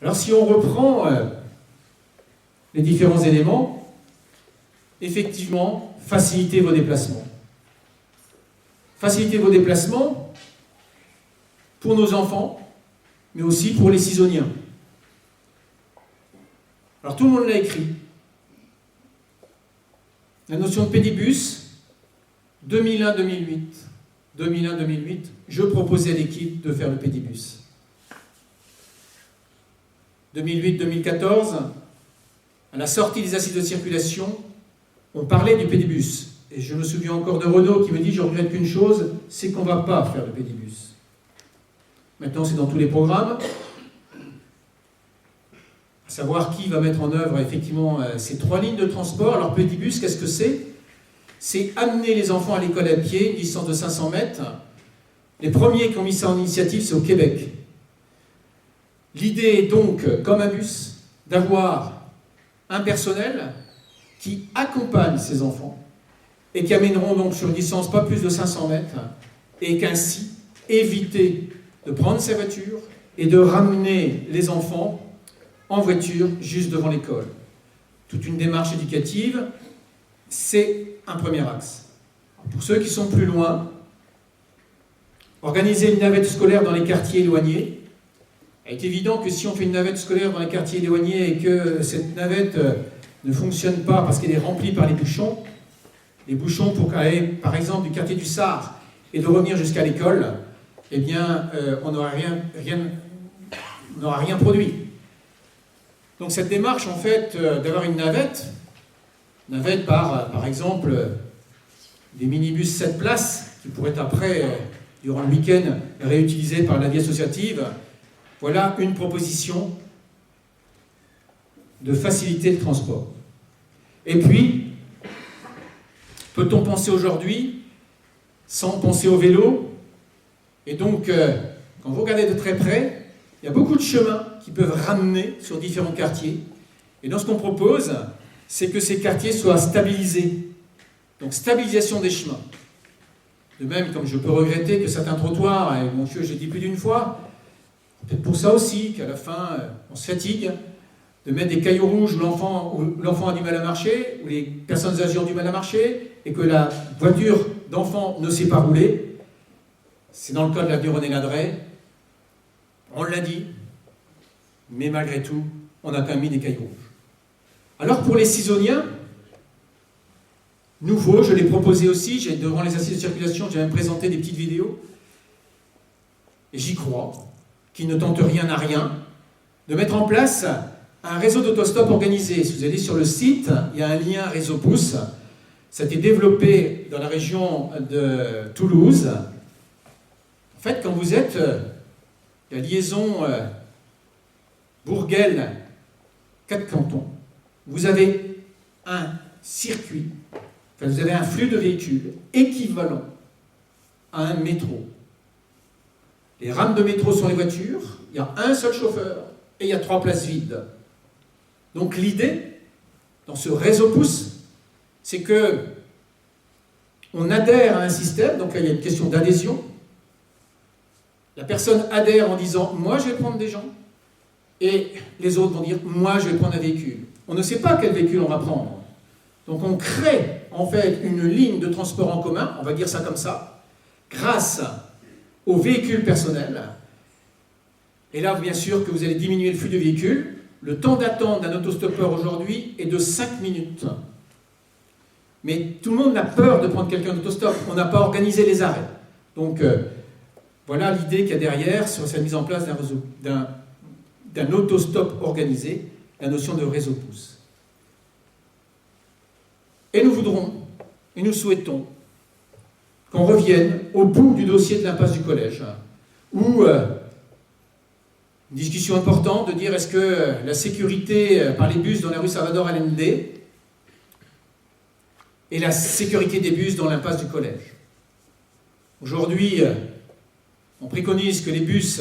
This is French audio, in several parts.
Alors si on reprend les différents éléments, effectivement, facilitez vos déplacements. Facilitez vos déplacements pour nos enfants, mais aussi pour les Cisoniens. Alors tout le monde l'a écrit. La notion de pédibus, 2001-2008. 2001-2008, je proposais à l'équipe de faire le pédibus. 2008-2014, à la sortie des assises de circulation, on parlait du pédibus. Et je me souviens encore de Renaud qui me dit « Je regrette qu'une chose, c'est qu'on ne va pas faire le pédibus ». Maintenant, c'est dans tous les programmes. À savoir qui va mettre en œuvre effectivement ces 3 lignes de transport. Alors, pédibus, qu'est-ce que c'est? C'est amener les enfants à l'école à pied, une distance de 500 mètres. Les premiers qui ont mis ça en initiative, c'est au Québec. L'idée est donc, comme un bus, d'avoir un personnel qui accompagne ces enfants et qui amèneront donc sur une distance pas plus de 500 mètres et qu'ainsi éviter de prendre sa voiture et de ramener les enfants en voiture juste devant l'école. Toute une démarche éducative, c'est un premier axe. Pour ceux qui sont plus loin, organiser une navette scolaire dans les quartiers éloignés. Il est évident que si on fait une navette scolaire dans les quartiers éloignés et que cette navette ne fonctionne pas parce qu'elle est remplie par les bouchons pour aller, par exemple, du quartier du Sar et de revenir jusqu'à l'école, eh bien, on n'aura rien produit. Donc cette démarche, en fait, d'avoir une navette par exemple, des minibus 7 places, qui pourraient être après, durant le week-end, réutilisés par la vie associative, voilà une proposition de faciliter le transport. Et puis, peut-on penser aujourd'hui sans penser au vélo? Et donc, quand vous regardez de très près, il y a beaucoup de chemins qui peuvent ramener sur différents quartiers. Et donc, ce qu'on propose, c'est que ces quartiers soient stabilisés. Donc, stabilisation des chemins. De même, comme je peux regretter que certains trottoirs, et mon Dieu, j'ai dit plus d'une fois, peut-être pour ça aussi, qu'à la fin, on se fatigue de mettre des cailloux rouges où l'enfant a du mal à marcher, où les personnes âgées ont du mal à marcher, et que la voiture d'enfant ne sait pas rouler. C'est dans le cas de l'avenue René-Ladret. On l'a dit, mais malgré tout, on a quand même mis des cailloux rouges. Alors pour les Cisoniens, nouveau, je l'ai proposé aussi, devant les assises de circulation, j'ai même présenté des petites vidéos, et j'y crois, qui ne tente rien à rien, de mettre en place un réseau d'autostop organisé. Si vous allez sur le site, il y a un lien réseau pouce. Ça a été développé dans la région de Toulouse. En fait, quand vous êtes la liaison Bourguel, 4 cantons, vous avez un circuit, enfin, vous avez un flux de véhicules équivalent à un métro. Les rames de métro sont les voitures, il y a un seul chauffeur et il y a 3 places vides. Donc l'idée, dans ce réseau pouce, c'est que on adhère à un système, donc là il y a une question d'adhésion. La personne adhère en disant « moi je vais prendre des gens » et les autres vont dire « moi je vais prendre un véhicule ». On ne sait pas quel véhicule on va prendre. Donc on crée en fait une ligne de transport en commun, on va dire ça comme ça, grâce aux véhicules personnels. Et là, bien sûr, que vous allez diminuer le flux de véhicules. Le temps d'attente d'un autostoppeur aujourd'hui est de 5 minutes. Mais tout le monde a peur de prendre quelqu'un d'autostop. On n'a pas organisé les arrêts. Donc, voilà l'idée qu'il y a derrière sur cette mise en place d'un autostop organisé, la notion de réseau pouce. Et nous voudrons, et nous souhaitons, qu'on revienne au bout du dossier de l'impasse du collège, où une discussion importante de dire est-ce que la sécurité par les bus dans la rue Salvador Allende et la sécurité des bus dans l'impasse du collège. Aujourd'hui, on préconise que les bus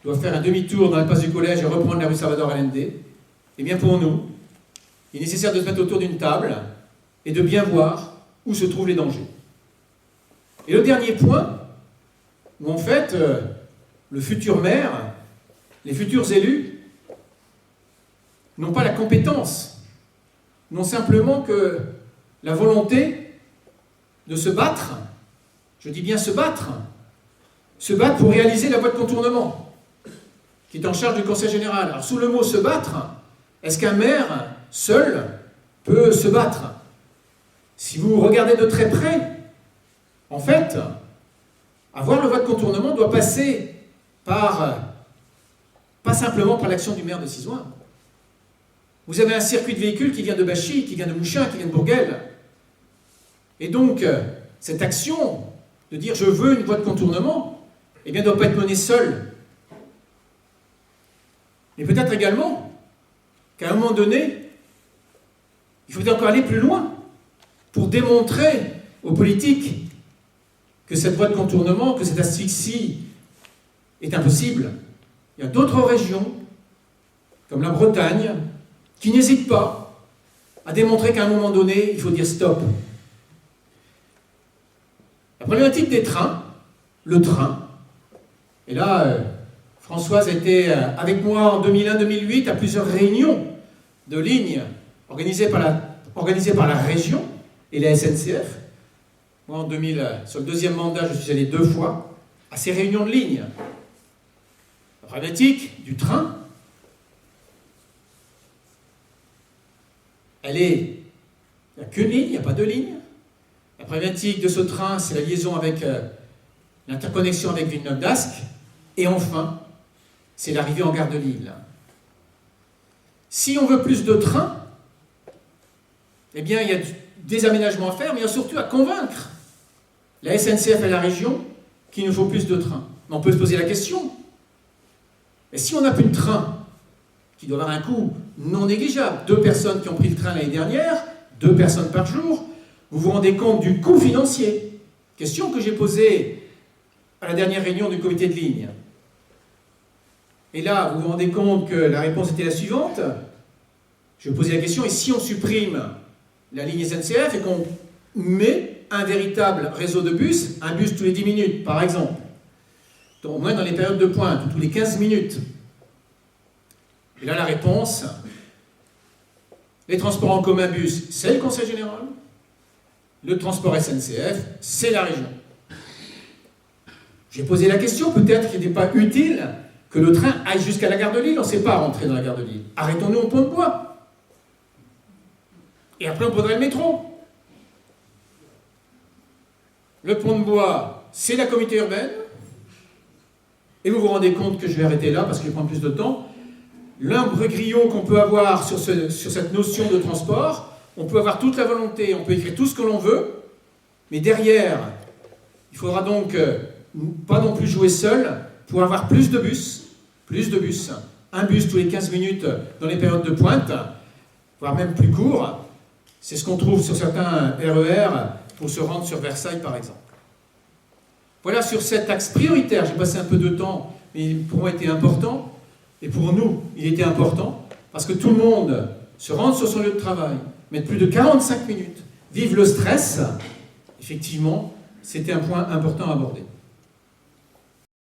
doivent faire un demi-tour dans l'impasse du collège et reprendre la rue Salvador Allende. Eh bien pour nous, il est nécessaire de se mettre autour d'une table et de bien voir où se trouvent les dangers. Et le dernier point, où en fait, le futur maire, les futurs élus, n'ont pas la compétence, n'ont simplement que la volonté de se battre, je dis bien se battre pour réaliser la voie de contournement, qui est en charge du Conseil général. Alors sous le mot se battre, est-ce qu'un maire seul peut se battre? Si vous regardez de très près, en fait, avoir le voie de contournement doit passer par, pas simplement par l'action du maire de Cisoing. Vous avez un circuit de véhicules qui vient de Bachy, qui vient de Mouchin, qui vient de Bourguel. Et donc, cette action de dire je veux une voie de contournement, eh bien, ne doit pas être menée seule. Mais peut-être également qu'à un moment donné, il faut encore aller plus loin pour démontrer aux politiques que cette voie de contournement, que cette asphyxie est impossible. Il y a d'autres régions, comme la Bretagne, qui n'hésitent pas à démontrer qu'à un moment donné, il faut dire stop. La problématique des trains, le train, et là, Françoise était avec moi en 2001-2008 à plusieurs réunions de lignes organisées par la région et la SNCF. Moi, en 2000, sur le deuxième mandat, je suis allé 2 fois à ces réunions de lignes. La problématique du train, il n'y a qu'une ligne, il n'y a pas 2 lignes. La problématique de ce train, c'est la liaison avec l'interconnexion avec Villeneuve-d'Ascq. Et enfin, c'est l'arrivée en gare de Lille. Si on veut plus de trains, eh bien, il y a des aménagements à faire, mais il y a surtout à convaincre la SNCF et la région qu'il nous faut plus de trains. Mais on peut se poser la question, et si on n'a plus de train, qui doit avoir un coût non négligeable, 2 personnes qui ont pris le train l'année dernière, 2 personnes par jour, vous vous rendez compte du coût financier? Question que j'ai posée à la dernière réunion du comité de ligne. Et là, vous vous rendez compte que la réponse était la suivante. Je vais poser la question, et si on supprime la ligne SNCF et qu'on met un véritable réseau de bus, un bus tous les 10 minutes, par exemple, au moins dans les périodes de pointe, ou tous les 15 minutes. Et là, la réponse, les transports en commun bus, c'est le Conseil général. Le transport SNCF, c'est la région. J'ai posé la question, peut-être qu'il n'était pas utile que le train aille jusqu'à la gare de Lille. On ne sait pas rentrer dans la gare de Lille. Arrêtons-nous au Pont de Bois. Et après, on prendrait le métro. Le Pont de Bois, c'est la communauté urbaine. Et vous vous rendez compte que je vais arrêter là parce qu'il prend plus de temps. L'imbroglio qu'on peut avoir sur cette notion de transport, on peut avoir toute la volonté, on peut écrire tout ce que l'on veut, mais derrière, il faudra donc pas non plus jouer seul pour avoir plus de bus, un bus tous les 15 minutes dans les périodes de pointe, voire même plus court. C'est ce qu'on trouve sur certains RER pour se rendre sur Versailles, par exemple. Voilà, sur cet axe prioritaire, j'ai passé un peu de temps, mais pour moi, il était important, et pour nous, il était important, parce que tout le monde se rende sur son lieu de travail, mettre plus de 45 minutes, vive le stress, effectivement, c'était un point important à aborder.